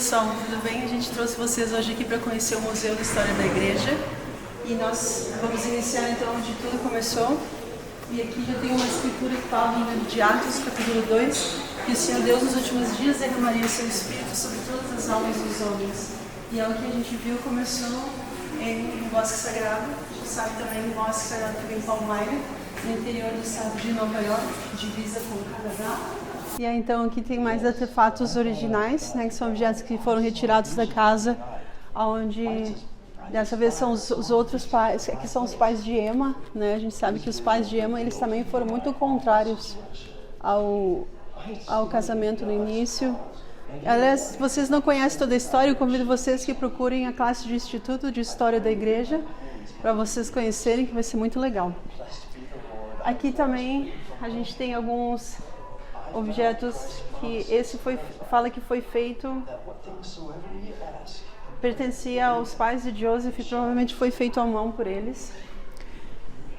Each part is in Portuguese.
pessoal, tudo bem? A gente trouxe vocês hoje aqui para conhecer o Museu da História da Igreja e nós vamos iniciar então onde tudo começou. E aqui já tem uma escritura que fala no livro de Atos, capítulo 2, que o Senhor Deus nos últimos dias derramaria seu Espírito sobre todas as almas dos homens. E é o que a gente viu, começou em Bosque Sagrado, a gente sabe também o Bosque Sagrado que vem em Palmyra, no interior do estado de Nova York, divisa com o Canadá. E aí, então aqui tem mais artefatos originais, né, que são objetos que foram retirados da casa, onde dessa vez são os outros pais, que são os pais de Emma, né? A gente sabe que os pais de Emma, eles também foram muito contrários ao casamento no início. Aliás, se vocês não conhecem toda a história, eu convido vocês que procurem a classe de Instituto de História da Igreja, para vocês conhecerem, que vai ser muito legal. Aqui também a gente tem alguns objetos que fala que foi feito, pertencia aos pais de Joseph e provavelmente foi feito à mão por eles.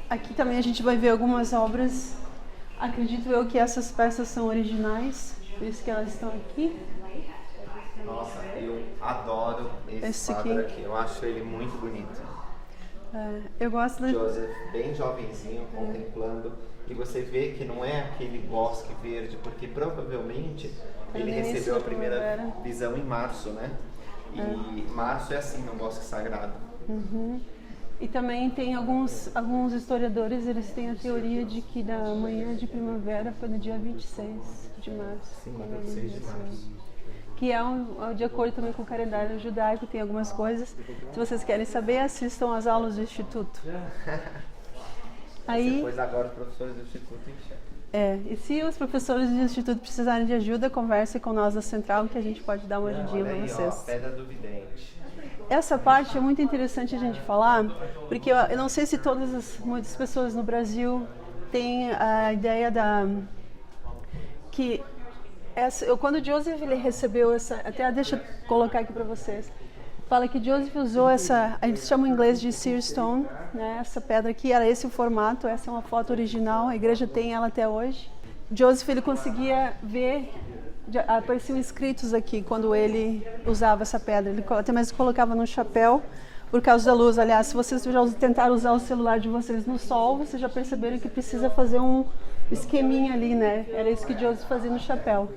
Aqui também a gente vai ver algumas obras, acredito eu que essas peças são originais, por isso que elas estão aqui. Nossa, eu adoro esse quadro aqui, eu acho ele muito bonito. Eu gosto de Joseph, bem jovenzinho, contemplando, e você vê que não é aquele bosque verde, porque provavelmente ele recebeu a primeira visão em março, né? E março é assim no Bosque Sagrado. Uhum. E também tem alguns historiadores, eles têm a teoria de que da manhã de primavera foi no dia 26 de março. Sim, 26 de março. Que é de acordo também com o calendário judaico, tem algumas coisas. Se vocês querem saber, assistam às aulas do Instituto. Aí, depois agora os professores do Instituto enxergam. E se os professores do Instituto precisarem de ajuda, conversem com nós da Central, que a gente pode dar uma ajudinha para vocês. Ó, Pedra do Vidente. Essa parte é muito interessante a gente falar, porque eu não sei se muitas pessoas no Brasil têm a ideia quando Joseph ele recebeu até deixa eu colocar aqui para vocês, fala que Joseph usou eles chamam em inglês de seer stone, né? Essa pedra aqui, era esse o formato, essa é uma foto original, a igreja tem ela até hoje. Joseph ele conseguia ver, apareciam escritos aqui quando ele usava essa pedra, ele até mesmo colocava no chapéu por causa da luz. Aliás, se vocês já tentaram usar o celular de vocês no sol, vocês já perceberam que precisa fazer um esqueminha ali, né? Era isso que Joseph fazia no chapéu.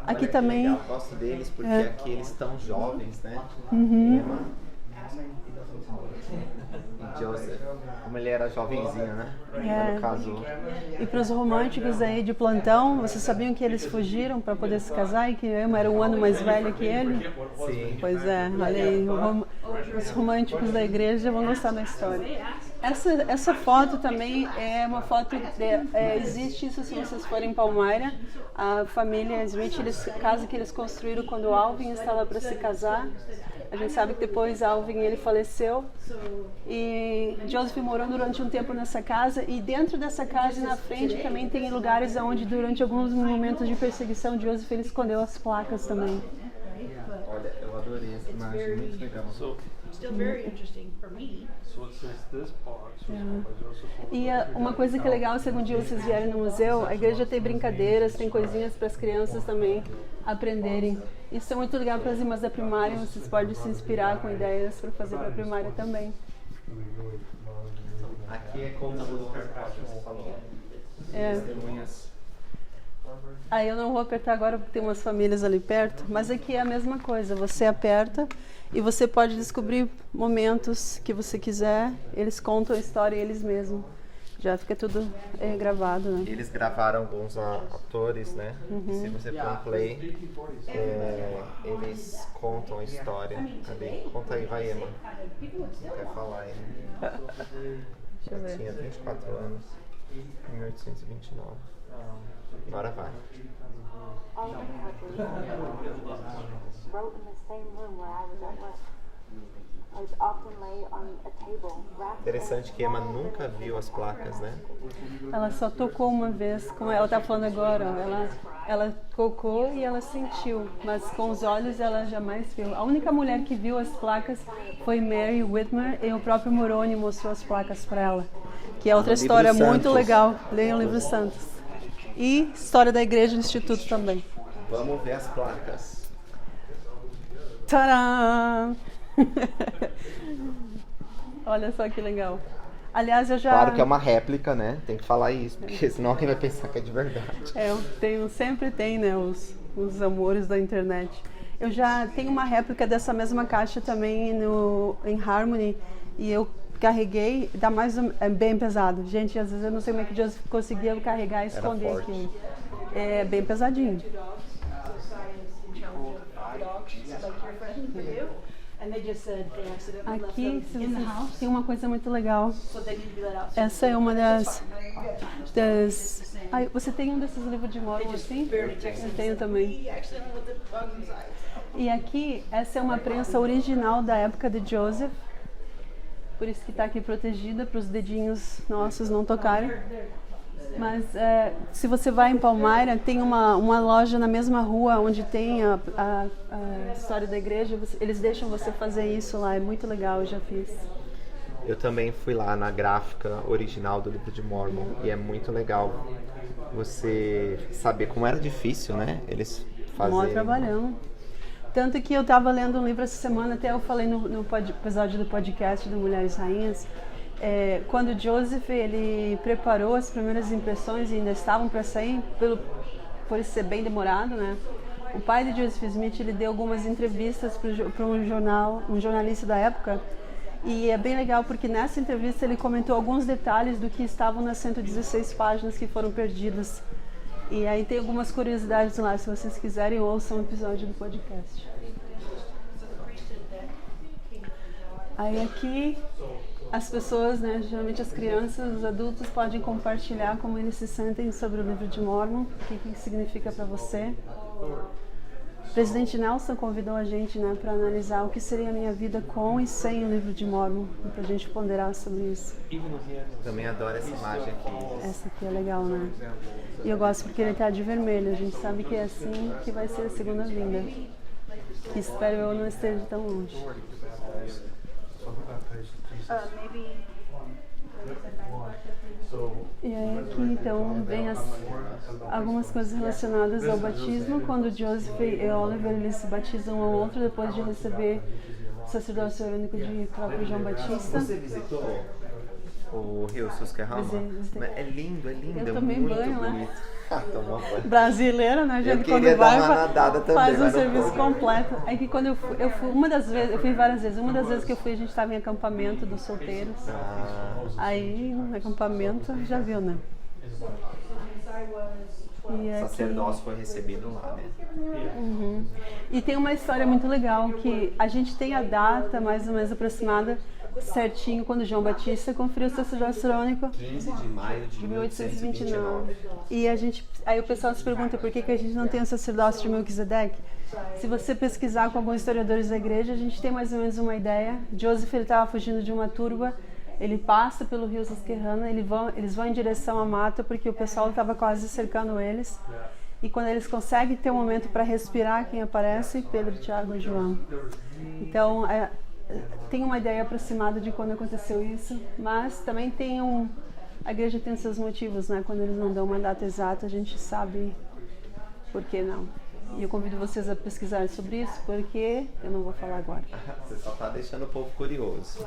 Aqui também. Legal. Eu gosto deles porque aqui eles estão jovens, né? Uhum. Emma e Joseph, como ele era jovenzinho, né? No caso. E para os românticos aí de plantão, vocês sabiam que eles fugiram para poder se casar e que Emma era um ano mais velha que ele? Sim. Pois é, olha aí, os românticos da igreja vão gostar da história. Essa foto também é uma foto, existe isso se vocês forem em Palmyra, a família Smith, casa que eles construíram quando Alvin estava para se casar. A gente sabe que depois Alvin ele faleceu e Joseph morou durante um tempo nessa casa, e dentro dessa casa e na frente também tem lugares onde durante alguns momentos de perseguição Joseph ele escondeu as placas também. Olha, eu adorei essa imagem, muito legal. Still very interesting for me. So it says this box was by Joseph. E uma coisa que é legal, se algum dia vocês vierem no museu, a igreja tem brincadeiras, tem coisinhas para as crianças também aprenderem. Isso é muito legal para as irmãs da primária, vocês podem se inspirar com ideias para fazer para a primária também. Aqui é como o Carpaccio falou. Testemunhas. Aí eu não vou apertar agora porque tem umas famílias ali perto, mas aqui é a mesma coisa, você aperta e você pode descobrir momentos que você quiser, eles contam a história eles mesmos, já fica tudo gravado, né? Eles gravaram alguns atores, né? E se você põe play, eles contam a história. Cadê? Conta aí, vai, Emma. Não quer falar ainda. Deixa eu ver. Tinha 24 anos, em 1829. Agora vai. Oliver wrote in the same room where I was at work. I would often lay on a table wrapped. Interessante que Emma nunca viu as placas, né? Ela só tocou uma vez, como ela está falando agora, ela tocou e ela sentiu, mas com os olhos ela jamais viu. A única mulher que viu as placas foi Mary Whitmer, e o próprio Moroni mostrou as placas para ela, que é outra história muito legal. Leiam o livro Santos. E história da igreja e do Instituto também. Vamos ver as placas. Tcharam! Olha só que legal. Aliás, eu já... Claro que é uma réplica, né? Tem que falar isso, porque senão alguém vai pensar que é de verdade. Sempre tem, né, os amores da internet. Eu já tenho uma réplica dessa mesma caixa também em Harmony, e eu carreguei, é bem pesado. Gente, às vezes eu não sei como é que Deus conseguia carregar e esconder aqui. É bem pesadinho. Aqui tem uma coisa muito legal. Essa é uma das você tem um desses livros de Mormon assim? Eu tenho também. E aqui, essa é uma prensa original da época de Joseph. Por isso que está aqui protegida, para os dedinhos nossos não tocarem. Mas se você vai em Palmyra, tem uma loja na mesma rua onde tem a história da igreja. Eles deixam você fazer isso lá, é muito legal, eu já fiz. Eu também fui lá na gráfica original do livro de Mormon e é muito legal você saber como era difícil, né? Eles fazerem. Mó trabalhão. Tanto que eu estava lendo um livro essa semana, até eu falei no episódio do podcast do Mulheres Rainhas, quando Joseph ele preparou as primeiras impressões e ainda estavam para sair, por isso ser bem demorado, né? O pai de Joseph Smith ele deu algumas entrevistas para um jornalista da época, e é bem legal porque nessa entrevista ele comentou alguns detalhes do que estavam nas 116 páginas que foram perdidas. E aí tem algumas curiosidades lá, se vocês quiserem, ouçam um episódio do podcast. Aí aqui as pessoas, né, geralmente as crianças, os adultos podem compartilhar como eles se sentem sobre o livro de Mormon, o que significa para você. O presidente Nelson convidou a gente, né, para analisar o que seria a minha vida com e sem o livro de Mormon, para a gente ponderar sobre isso. Também adoro essa imagem aqui. Essa aqui é legal, né? E eu gosto porque ele está de vermelho, a gente sabe que é assim que vai ser a segunda vinda. Que espero eu não esteja tão longe. E aí aqui então vem algumas coisas relacionadas ao batismo, quando Joseph e Oliver eles se batizam um ao outro depois de receber o sacerdócio único de próprio João Batista. Você visitou o Rio Susquehanna? Visitei. É lindo, Eu tomei muito banho, bonito. né? Tomou banho. Brasileira, né, gente? Eu queria dar uma nadada também, faz um mas não serviço pude. completo. É que quando eu fui uma das vezes, eu fui várias vezes. Uma das vezes que eu fui, a gente estava em acampamento dos solteiros. Aí, no acampamento, já viu, né? O sacerdócio foi recebido lá, né? Uhum. E tem uma história muito legal, que a gente tem a data mais ou menos aproximada, certinho, quando João Batista conferiu o sacerdócio único. 15 de maio de 1829. E aí o pessoal se pergunta por que a gente não tem o sacerdócio de Melquisedeque. Se você pesquisar com alguns historiadores da igreja, a gente tem mais ou menos uma ideia. Joseph estava fugindo de uma turba, ele passa pelo rio Susquehanna, eles vão em direção à mata porque o pessoal estava quase cercando eles. E quando eles conseguem ter um momento para respirar, quem aparece? Pedro, Tiago e João. Então, tem uma ideia aproximada de quando aconteceu isso, mas também a igreja tem seus motivos, né? Quando eles não dão uma data exata, a gente sabe por que não. E eu convido vocês a pesquisarem sobre isso, porque eu não vou falar agora. Você só está deixando o povo curioso.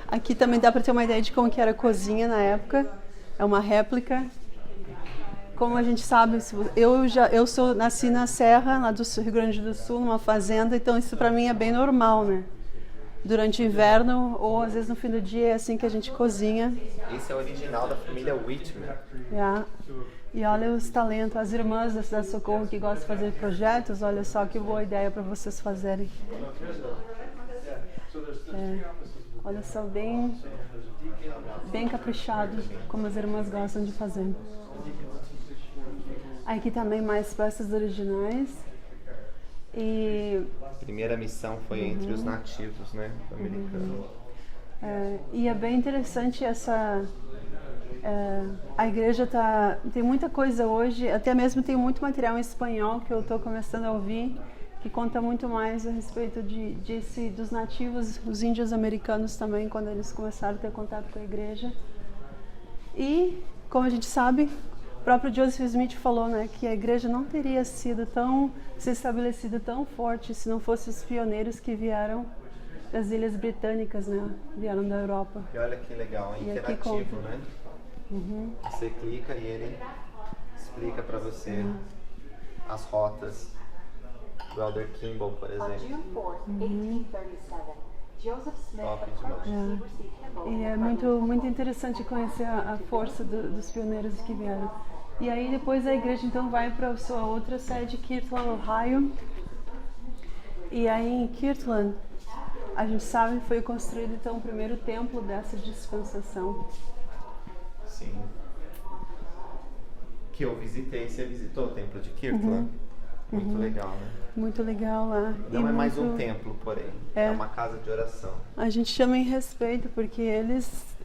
Aqui também dá para ter uma ideia de como que era a cozinha na época. É uma réplica. Como a gente sabe, nasci na Serra, lá do Rio Grande do Sul, numa fazenda, então isso para mim é bem normal, né? Durante o inverno ou às vezes no fim do dia é assim que a gente cozinha. Esse é o original da família Whitmer. E olha os talentos, as irmãs da Cidade Socorro que gostam de fazer projetos, olha só que boa ideia para vocês fazerem. Olha só, bem caprichado, como as irmãs gostam de fazer. Aqui também mais peças originais. E A primeira missão foi entre os nativos, né, americanos. E é bem interessante a igreja tem muita coisa hoje, até mesmo tem muito material em espanhol que eu estou começando a ouvir, que conta muito mais a respeito dos nativos, os índios americanos também, quando eles começaram a ter contato com a igreja. E, como a gente sabe, O próprio Joseph Smith falou, né, que a igreja não teria sido se estabelecida tão forte se não fossem os pioneiros que vieram das Ilhas Britânicas, né, vieram da Europa. E olha que legal, é interativo, né? Você clica e ele explica para você as rotas do Elder Kimball, por On exemplo. June 4th, 1837, Joseph Smith Top approached demais. C.C. Kimball. E é muito interessante conhecer a força dos pioneiros que vieram. E aí depois a igreja então vai para a sua outra sede, Kirtland, Ohio. E aí em Kirtland, a gente sabe que foi construído então o primeiro templo dessa dispensação. Sim. Que eu visitei, você visitou o templo de Kirtland? Muito legal, né? Muito legal lá. Não E é mais muito- um templo, porém. É uma casa de oração. A gente chama em respeito porque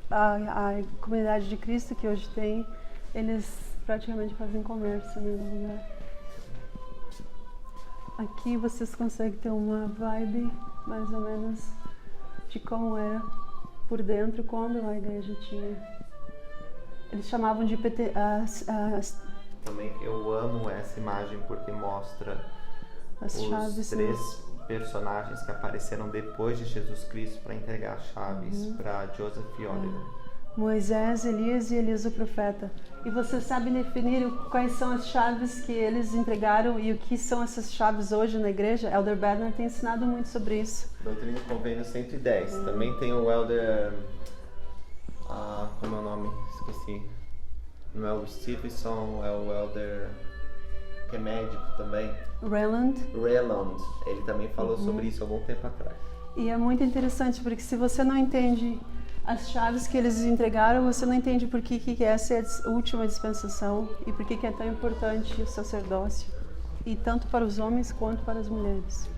a comunidade de Cristo que hoje tem, eles praticamente fazem comércio, né, no lugar. Aqui vocês conseguem ter uma vibe mais ou menos de como era por dentro quando a igreja tinha. Eles chamavam de Também eu amo essa imagem porque mostra as os chaves, né? 3 personagens que apareceram depois de Jesus Cristo para entregar as chaves para Joseph e Oliver. Moisés, Elias e Elias o profeta. E você sabe definir quais são as chaves que eles entregaram e o que são essas chaves hoje na igreja? Elder Bednar tem ensinado muito sobre isso. Doutrina e Convênio 110. Também tem o Elder... como é o nome? Esqueci. Não é o Stevenson, é o Elder... que é médico também. Rayland. Ele também falou sobre isso algum tempo atrás. E é muito interessante porque se você não entende as chaves que eles entregaram, você não entende por que essa é a última dispensação e por que é tão importante o sacerdócio, e tanto para os homens quanto para as mulheres.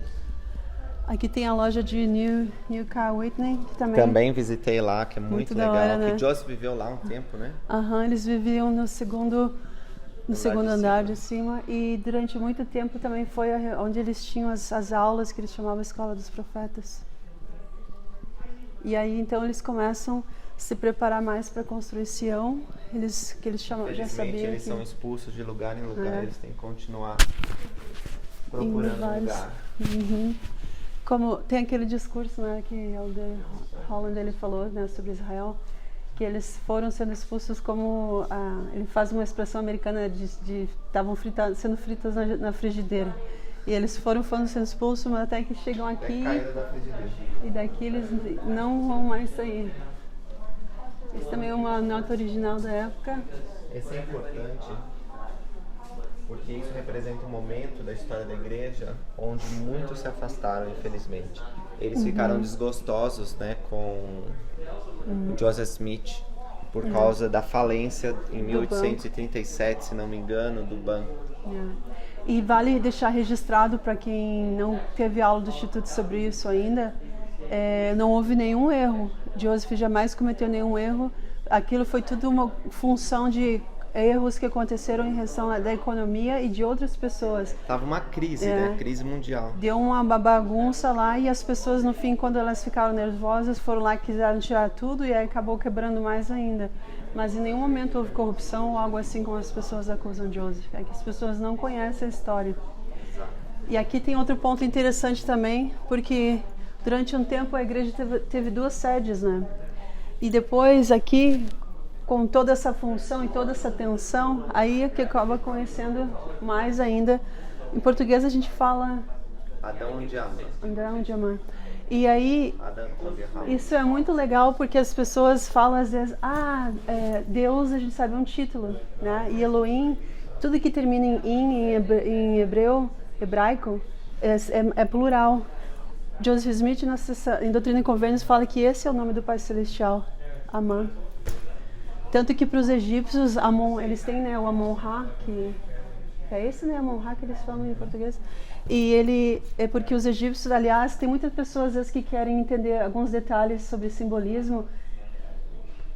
Aqui tem a loja de New Car Whitney, que também visitei lá, que é muito da legal. hora, né? Que Joseph viveu lá um tempo, né? Eles viviam no segundo andar de cima, e durante muito tempo também foi onde eles tinham as aulas que eles chamavam Escola dos Profetas. E aí então eles começam a se preparar mais para construir Sião. Eles chamam, já sabiam eles que são expulsos de lugar em lugar, eles têm que continuar indo procurando vários. lugar. Como tem aquele discurso, né, que Elder Holland ele falou, né, sobre Israel, que eles foram sendo expulsos como ele faz uma expressão americana de estavam sendo fritas na frigideira. E eles foram sendo expulsos, mas até que chegam aqui e daqui eles não vão mais sair. Isso também é uma nota original da época. Esse é importante porque isso representa um momento da história da igreja onde muitos se afastaram, infelizmente. Eles ficaram desgostosos, né, com Joseph Smith por causa da falência em 1837, se não me engano, do banco. E vale deixar registrado para quem não teve aula do Instituto sobre isso ainda, não houve nenhum erro. Joseph jamais cometeu nenhum erro. Aquilo foi tudo uma função de erros que aconteceram em relação da economia e de outras pessoas. Tava uma crise, né? Crise mundial. Deu uma bagunça lá e as pessoas no fim, quando elas ficaram nervosas, foram lá e quiseram tirar tudo e aí acabou quebrando mais ainda. Mas em nenhum momento houve corrupção ou algo assim como as pessoas acusam Joseph. É que as pessoas não conhecem a história. Exato. E aqui tem outro ponto interessante também, porque durante um tempo a igreja teve 2 sedes, né? E depois aqui, com toda essa função e toda essa tensão, aí é que acaba conhecendo mais ainda. Em português a gente fala Adão e Diamã. E aí, isso é muito legal porque as pessoas falam às vezes, Deus, a gente sabe, é um título, né? E Elohim, tudo que termina em hebraico, é plural. Joseph Smith, em Doutrina e Convênios, fala que esse é o nome do Pai Celestial, Amã. Tanto que para os egípcios, Amon, eles têm, né, o Amon-Ra, que é esse, né, Amon-Ra que eles falam em português. E ele é porque os egípcios, aliás, tem muitas pessoas às vezes que querem entender alguns detalhes sobre simbolismo,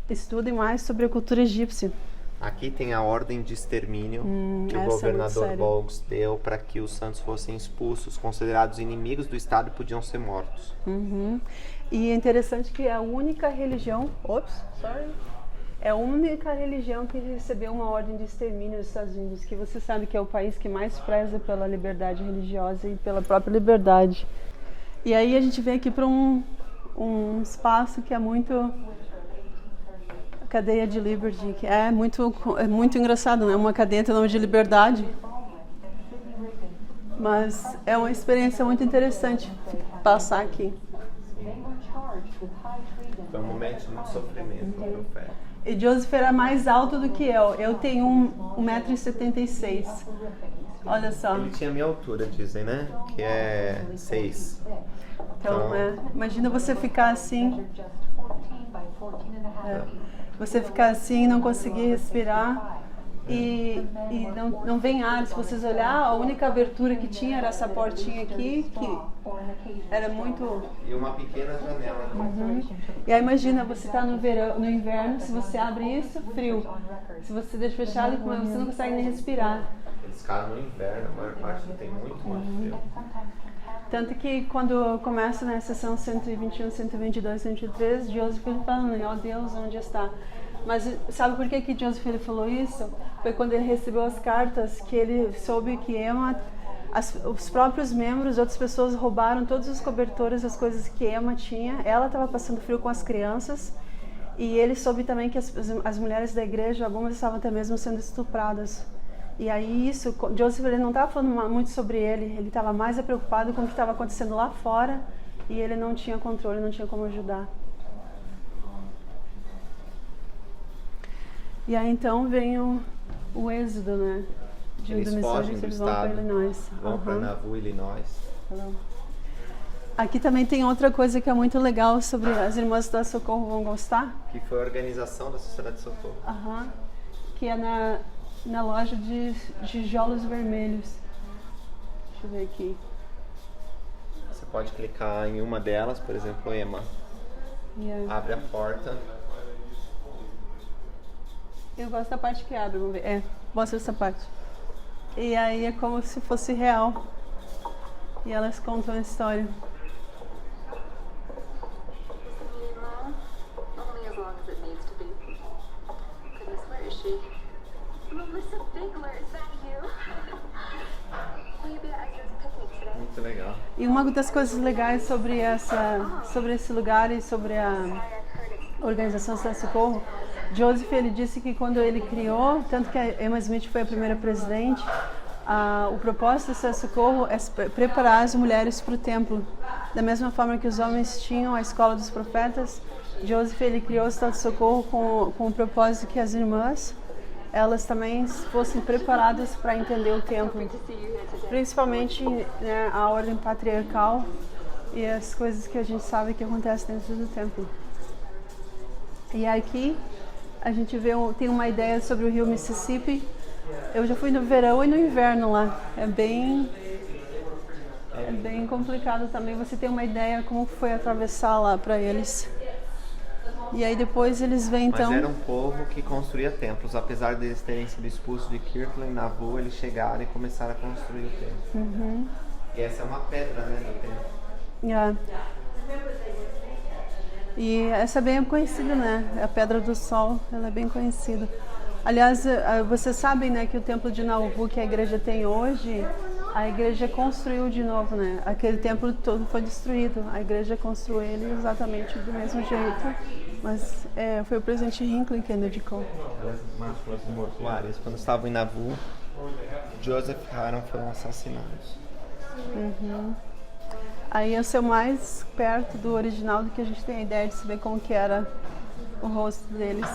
estudem mais sobre a cultura egípcia. Aqui tem a ordem de extermínio que o governador Boggs deu para que os santos fossem expulsos, considerados inimigos do Estado, e podiam ser mortos. E é interessante que a única religião, É a única religião que recebeu uma ordem de extermínio nos Estados Unidos, que você sabe que é o país que mais preza pela liberdade religiosa e pela própria liberdade. E aí a gente vem aqui para um espaço que é muito... a cadeia de Liberty, que é muito engraçado, né? Uma cadeia tem nome de liberdade. Mas é uma experiência muito interessante passar aqui. Foi um momento de muito sofrimento para o fé. E Joseph era mais alto do que eu. Eu tenho 1,76 m. Olha só. Ele tinha a minha altura, dizem, né? Que é 6. Então, imagina você ficar assim. Você ficar assim, não conseguir respirar. E não vem ar. Se vocês olhar, a única abertura que tinha era essa portinha aqui, que era muito... E uma pequena janela. E aí imagina, você está no inverno, se você abre isso, frio. Se você deixa fechado, você não consegue nem respirar. Eles ficaram no inverno, a maior parte tem muito frio. Tanto que quando começa na sessão 121, 122, 123, Joseph falando, ó Deus, onde está? Mas sabe por que Joseph ele falou isso? Foi quando ele recebeu as cartas que ele soube que Emma, os próprios membros, outras pessoas roubaram todos os cobertores, as coisas que Emma tinha. Ela estava passando frio com as crianças e ele soube também que as mulheres da igreja, algumas estavam até mesmo sendo estupradas. E aí Joseph ele não estava falando muito sobre ele estava mais preocupado com o que estava acontecendo lá fora e ele não tinha controle, não tinha como ajudar. E aí então vem o êxodo, né? Eles fogem do eles vão para estado, Illinois. vão para Nauvoo, Illinois. Aqui também tem outra coisa que é muito legal sobre as irmãs da Socorro vão gostar. Que foi a organização da Sociedade de Socorro. Que é na loja de tijolos vermelhos. Deixa eu ver aqui. Você pode clicar em uma delas, por exemplo, Emma. Abre a porta. Eu gosto da parte que abre, vamos ver. Mostra essa parte. E aí é como se fosse real. E elas contam a história. Only as long as it needs to be. Goodness, where is she? Melissa Bigler, is that you? Will you be at Ezra's picnic today? Muito legal. E uma das coisas legais sobre esse lugar e sobre a organização da Socorro, Joseph ele disse que quando ele criou, tanto que a Emma Smith foi a primeira presidente, o propósito do César Socorro é preparar as mulheres para o templo. Da mesma forma que os homens tinham a escola dos profetas, Joseph ele criou o Estado de Socorro com o propósito que as irmãs elas também fossem preparadas para entender o templo, principalmente, né, a ordem patriarcal e as coisas que a gente sabe que acontecem dentro do templo. E aqui a gente tem uma ideia sobre o rio Mississippi. Eu já fui no verão e no inverno lá. É bem complicado também. Você tem uma ideia como foi atravessar lá para eles. E aí depois eles vêm então... Mas era um povo que construía templos. Apesar deles terem sido expulsos de Kirtland e Nauvoo, eles chegaram e começaram a construir o templo. E essa é uma pedra, né, do templo. E essa é bem conhecida, né? A Pedra do Sol, ela é bem conhecida. Aliás, vocês sabem, né, que o templo de Nauvoo que a igreja tem hoje, a igreja construiu de novo, né? Aquele templo todo foi destruído. A igreja construiu ele exatamente do mesmo jeito, mas foi o presidente Hinckley que dedicou. As mortuárias, quando estavam em Nauvoo, Joseph e Harold foram assassinados. Aí esse é o mais perto do original do que a gente tem a ideia de saber como que era o rosto deles.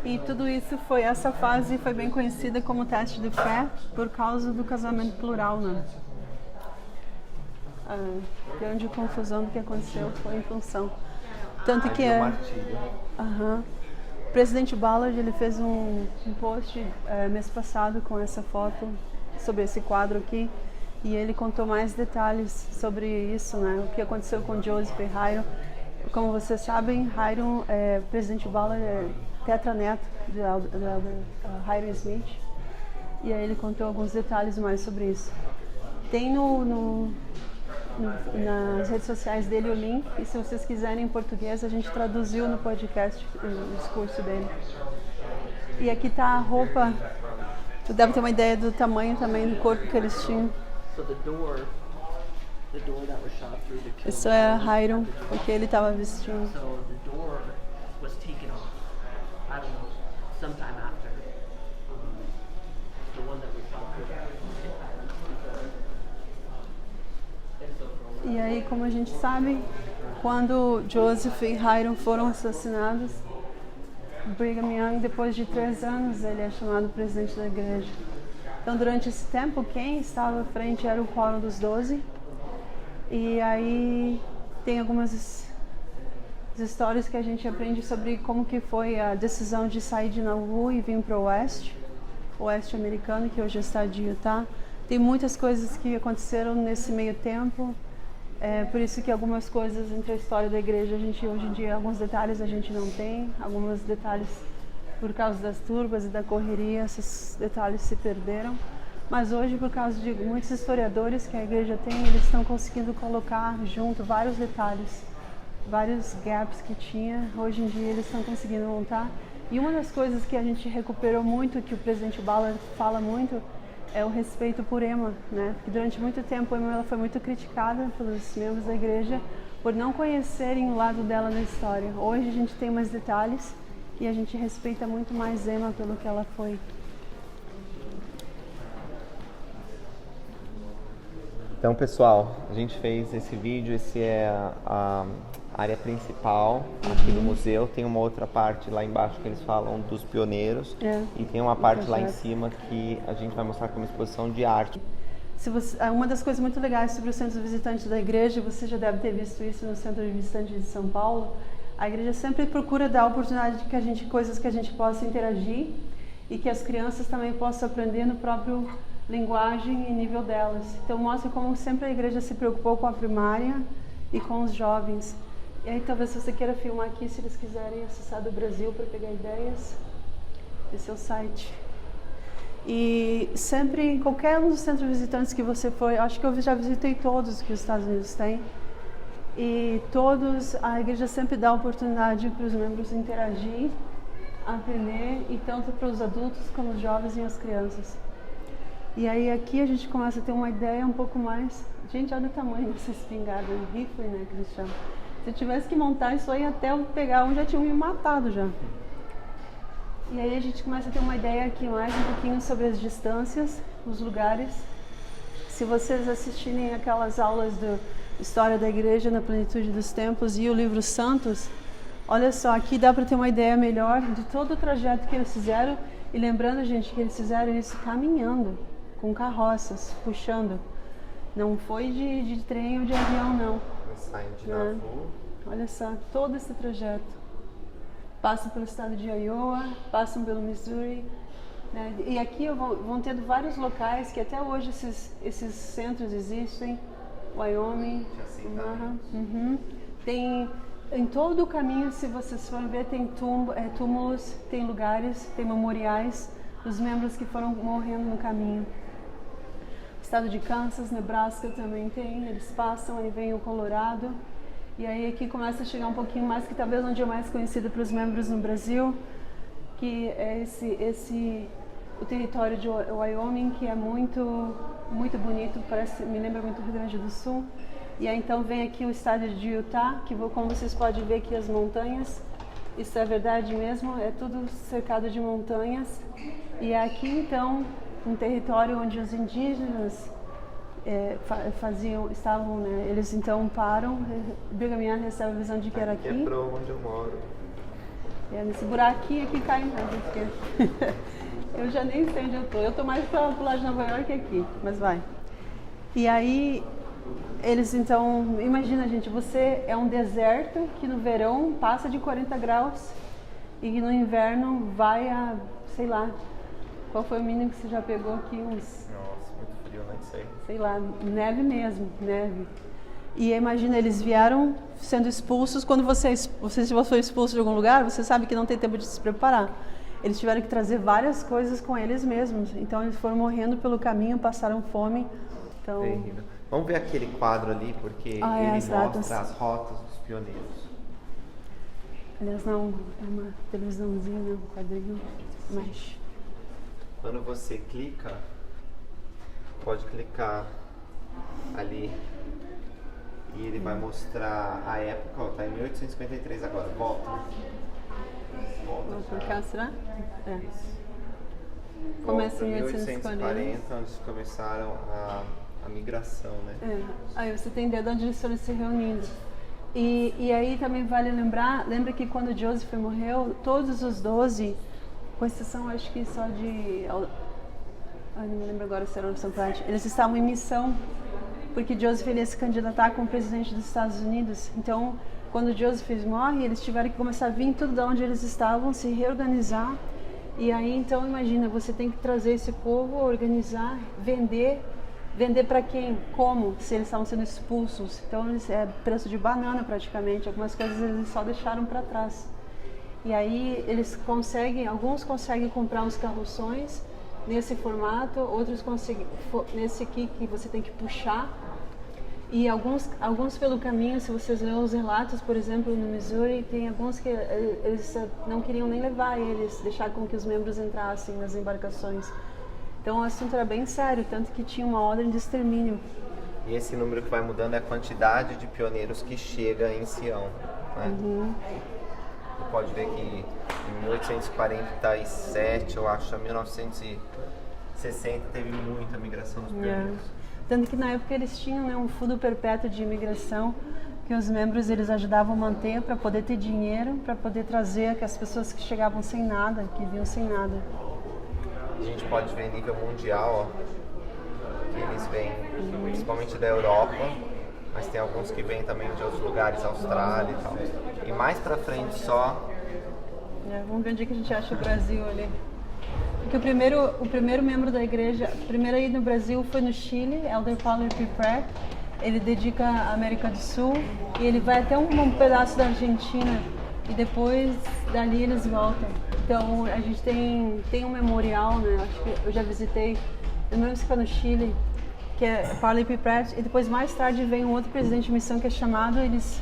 E tudo isso essa fase foi bem conhecida como teste de fé por causa do casamento plural, né? A grande confusão do que aconteceu foi em função. Tanto que o presidente Ballard ele fez um post mês passado com essa foto sobre esse quadro aqui e ele contou mais detalhes sobre isso, né? O que aconteceu com Joseph e Hiram. Como vocês sabem, Hiram, presidente Ballard é tetraneto de Hiram Smith e aí ele contou alguns detalhes mais sobre isso. Tem nas redes sociais dele o link, e se vocês quiserem em português, a gente traduziu no podcast o discurso dele. E aqui está a roupa, tu deve ter uma ideia do tamanho também do corpo que eles tinham. Isso é Hiram, o que ele estava vestindo. E aí, como a gente sabe, quando Joseph e Hiram foram assassinados, Brigham Young, depois de 3 anos, ele é chamado presidente da igreja. Então, durante esse tempo, quem estava à frente era o Quórum dos 12. E aí tem algumas histórias que a gente aprende sobre como que foi a decisão de sair de Nauvoo e vir para o oeste americano, que hoje é o estado de Utah. Tem muitas coisas que aconteceram nesse meio tempo. Por isso que algumas coisas entre a história da igreja, a gente hoje em dia, alguns detalhes a gente não tem, alguns detalhes por causa das turbas e da correria, esses detalhes se perderam. Mas hoje, por causa de muitos historiadores que a igreja tem, eles estão conseguindo colocar junto vários detalhes, vários gaps que tinha. Hoje em dia eles estão conseguindo montar. E uma das coisas que a gente recuperou muito, que o presidente Ballard fala muito, é o respeito por Emma, né? Porque durante muito tempo Emma ela foi muito criticada pelos membros da igreja por não conhecerem o lado dela na história. Hoje a gente tem mais detalhes e a gente respeita muito mais Emma pelo que ela foi. Então, pessoal, a gente fez esse vídeo, esse é a área principal aqui do museu. Tem uma outra parte lá embaixo que eles falam dos pioneiros e tem uma parte lá em cima que a gente vai mostrar como exposição de arte. Uma das coisas muito legais sobre o centro visitante da igreja, você já deve ter visto isso no centro visitante de São Paulo, a igreja sempre procura dar a oportunidade de coisas que a gente possa interagir e que as crianças também possam aprender no próprio linguagem e nível delas. Então mostra como sempre a igreja se preocupou com a primária e com os jovens. E aí talvez você queira filmar aqui, se eles quiserem acessar do Brasil para pegar ideias. Esse é o site. E sempre, em qualquer um dos centros visitantes que você for, acho que eu já visitei todos que os Estados Unidos têm, e todos, a igreja sempre dá oportunidade para os membros interagir, aprender, e tanto para os adultos como os jovens e as crianças. E aí aqui a gente começa a ter uma ideia um pouco mais... Gente, olha o tamanho dessa espingarda, um rifle, né, que eles chamam. Se eu tivesse que montar isso aí até eu pegar um, já tinham me matado já. E aí a gente começa a ter uma ideia aqui mais um pouquinho sobre as distâncias, os lugares. Se vocês assistirem aquelas aulas de História da Igreja na Plenitude dos Tempos e o livro Santos, olha só, aqui dá para ter uma ideia melhor de todo o trajeto que eles fizeram. E lembrando, gente, que eles fizeram isso caminhando, com carroças, puxando. Não foi de trem ou de avião, não. Saem de Nauvoo. Olha só, todo esse trajeto. Passam pelo estado de Iowa, passam pelo Missouri, né? E aqui vão tendo vários locais que até hoje esses centros existem. Wyoming. Tem em todo o caminho, se vocês forem ver, tem túmulos, tem lugares, tem memoriais dos membros que foram morrendo no caminho. Estado de Kansas, Nebraska também tem, eles passam, aí vem o Colorado. E aí aqui começa a chegar um pouquinho mais, que talvez onde é mais conhecido para os membros no Brasil, que é o território de Wyoming, que é muito, muito bonito, me lembra muito o Rio Grande do Sul. E aí então vem aqui o estado de Utah, que como vocês podem ver aqui as montanhas, isso é verdade mesmo, é tudo cercado de montanhas. E aqui então um território onde os indígenas estavam, né? Eles então param, Brigham Young recebe a visão de que era aqui. É para onde eu moro. Nesse buraquinho aqui cai eu já nem sei onde eu tô mais para o lado de Nova York que aqui, mas vai. E aí eles então, imagina, gente, você é um deserto que no verão passa de 40 graus e no inverno vai a, sei lá, qual foi o mínimo que você já pegou aqui? Nossa, muito frio, não sei. Sei lá, neve mesmo, neve. E imagina, eles vieram sendo expulsos. Quando você foi expulso de algum lugar, você sabe que não tem tempo de se preparar. Eles tiveram que trazer várias coisas com eles mesmos. Então eles foram morrendo pelo caminho, passaram fome. Então... Terrível. Vamos ver aquele quadro ali, porque ele mostra as rotas dos pioneiros. Aliás, não, é uma televisãozinha, um quadrinho, mas... Quando você clica, pode clicar ali e ele vai mostrar a época, ó, tá em 1853 agora, volta. Vamos clicar, será? É. Isso. Começa em 1840, onde começaram a migração, né? É. Aí você tem ideia de onde eles foram se reunindo. E aí também vale lembra que quando Joseph morreu, todos os 12, com exceção acho que só de... não me lembro agora se era o São Parte, eles estavam em missão, porque Joseph ia se candidatar como presidente dos Estados Unidos. Então, quando Joseph morre, eles tiveram que começar a vir tudo de onde eles estavam, se reorganizar. E aí, então, imagina, você tem que trazer esse povo, organizar, vender para quem? Como? Se eles estavam sendo expulsos. Então, é preço de banana praticamente, algumas coisas eles só deixaram para trás. E aí, alguns conseguem comprar uns carroções nesse formato, outros conseguem nesse aqui que você tem que puxar. E alguns pelo caminho, se vocês lerem os relatos, por exemplo, no Missouri, tem alguns que eles não queriam nem levar eles, deixar com que os membros entrassem nas embarcações. Então o assunto era bem sério, tanto que tinha uma ordem de extermínio. E esse número que vai mudando é a quantidade de pioneiros que chega em Sião, né? Você pode ver que em 1847, eu acho, a 1960 teve muita migração dos pioneiros. Tanto que na época eles tinham, né, um fundo perpétuo de imigração que os membros eles ajudavam a manter para poder ter dinheiro, para poder trazer as pessoas que chegavam sem nada, que vinham sem nada. A gente pode ver nível mundial, ó, que eles vêm principalmente da Europa, mas tem alguns que vêm também de outros lugares, Austrália e tal. E mais pra frente só... vamos ver onde é que a gente acha o Brasil ali. Porque o primeiro membro da igreja, o primeiro aí no Brasil foi no Chile, Elder Paulo P. Pratt. Ele dedica a América do Sul e ele vai até um pedaço da Argentina e depois dali eles voltam. Então a gente tem um memorial, né? Acho que eu já visitei, eu não lembro se foi no Chile, que é Paulo P. Pratt, e depois mais tarde vem um outro presidente de missão que é chamado, eles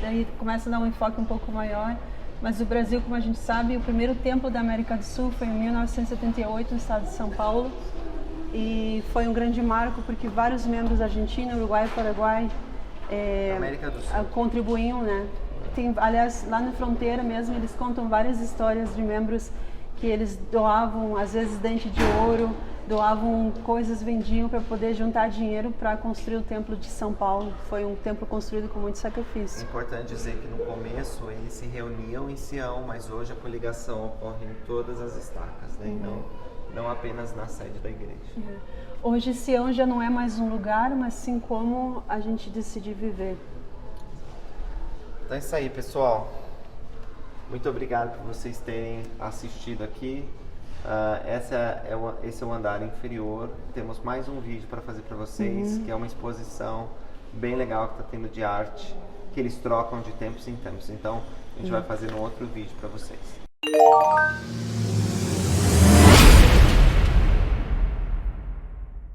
daí começam a dar um enfoque um pouco maior. Mas o Brasil, como a gente sabe, o primeiro templo da América do Sul foi em 1978 no estado de São Paulo e foi um grande marco porque vários membros da Argentina, Uruguai e Paraguai América do Sul contribuíam, né? Aliás, lá na fronteira mesmo, eles contam várias histórias de membros que eles doavam, às vezes, dente de ouro, doavam coisas, vendiam para poder juntar dinheiro para construir o templo de São Paulo. Foi um templo construído com muito sacrifício. É importante dizer que no começo eles se reuniam em Sião, mas hoje a coligação ocorre em todas as estacas, né? Não apenas na sede da igreja. Hoje Sião já não é mais um lugar, mas sim como a gente decide viver. Então é isso aí, pessoal. Muito obrigado por vocês terem assistido aqui. Esse é o andar inferior. Temos mais um vídeo para fazer para vocês, que é uma exposição bem legal que está tendo de arte, que eles trocam de tempos em tempos. Então, a gente vai fazer um outro vídeo para vocês.